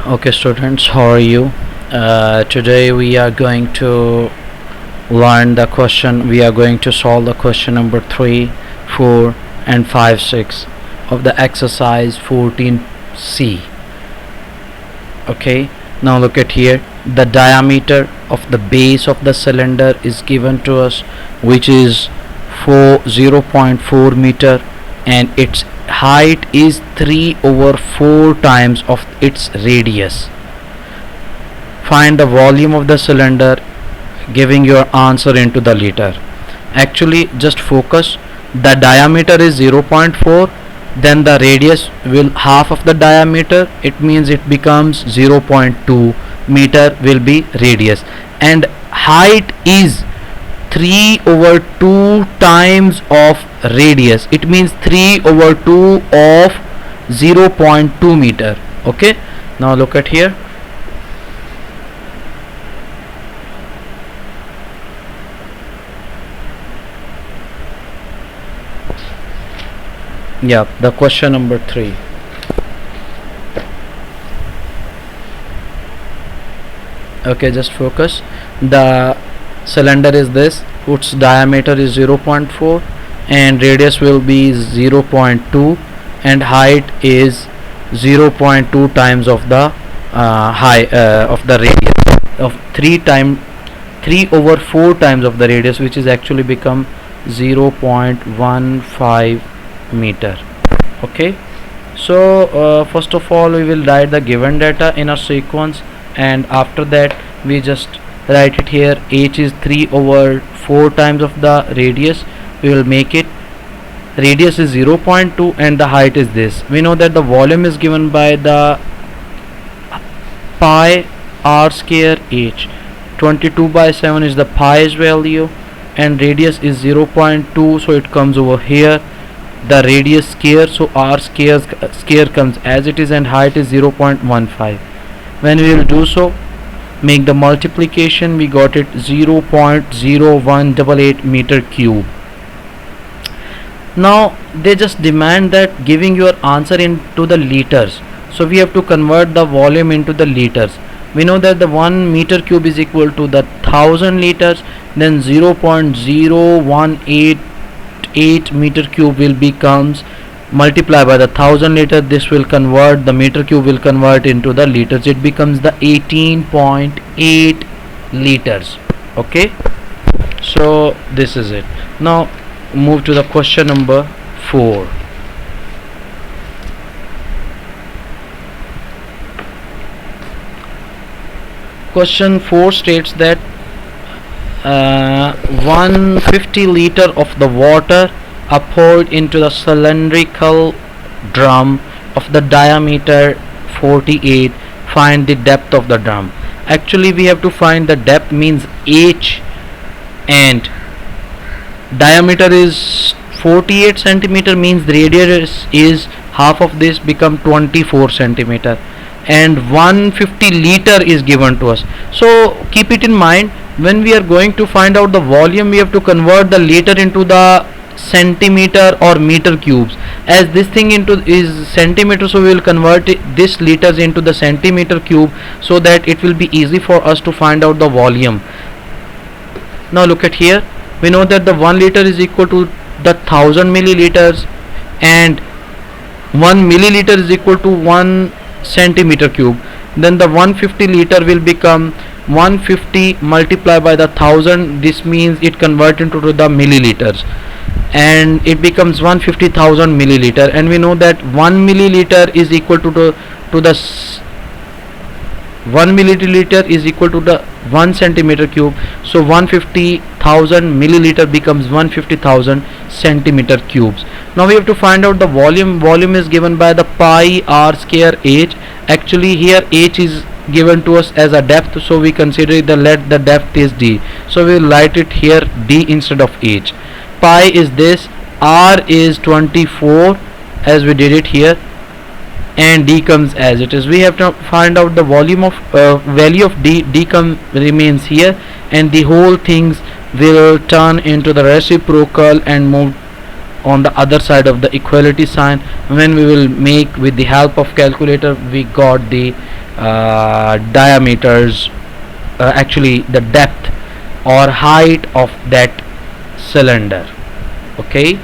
Okay, students, how are you? Today we are going to learn the question. We are going to solve the question number 3, 4, and 5, 6 of the exercise 14C. Okay, now look at here. The diameter of the base of the cylinder is given to us, which is 0.4 meter, and its height is 3/4 times of its radius. Find the volume of the cylinder, giving your answer into the liter. Actually, just focus. The diameter is 0.4, then the radius will half of the diameter. It means it becomes 0.2 meter will be radius, and height is 3/2 times of radius. It means 3/2 of 0.2 meter. Okay, now look at here. Yeah, the question number 3. Okay, just focus. The cylinder is this, its diameter is 0.4 and radius will be 0.2, and height is 0.2 times of the of the radius of 3/4 times of the radius, which is actually become 0.15 meter. Okay, so first of all we will write the given data in a sequence, and after that we just write it here. H is 3/4 times of the radius. We will make it, radius is 0.2 and the height is this. We know that the volume is given by the pi r square h. 22/7 is the pi's value, and radius is 0.2, so it comes over here, the radius square, so r square comes as it is, and height is 0.15. When we will do so, make the multiplication, we got it 0.0188 meter cube. Now they just demand that giving your answer into the liters, so we have to convert the volume into the liters. We know that the 1 meter cube is equal to the 1000 liters, then 0.0188 meter cube will becomes multiply by the 1000 liter. This will convert, the meter cube will convert into the liters. It becomes the 18.8 liters. Okay, so this is it. Now move to the question number 4. Question 4 states that 150 liter of the water are poured into the cylindrical drum of the diameter 48. Find the depth of the drum. Actually we have to find the depth, means h, and diameter is 48 centimeter, means radius is half of this, become 24 centimeter, and 150 liter is given to us. So keep it in mind, when we are going to find out the volume, we have to convert the liter into the centimeter or meter cubes. As this thing into is centimeter, so we will convert this liters into the centimeter cube, so that it will be easy for us to find out the volume. Now look at here. We know that the 1 liter is equal to the 1000 milliliters, and 1 milliliter is equal to 1 centimeter cube. Then the 150 liter will become 150 multiplied by the 1000. This means it converts into the milliliters, and it becomes 150,000 milliliter. And we know that 1 milliliter is equal to the 1 milliliter is equal to the 1 centimeter cube. So 150,000 milliliter becomes 150,000 centimeter cubes. Now we have to find out the volume. Volume is given by the pi r square h. Actually here h is given to us as a depth, so we consider the depth is d, so we will write it here d instead of h. Pi is this, r is 24 as we did it here, and d comes as it is. We have to find out the volume of value of d. Remains here, and the whole things will turn into the reciprocal and move on the other side of the equality sign. When we will make with the help of calculator, we got the diameters, actually the depth or height of that cylinder. Okay,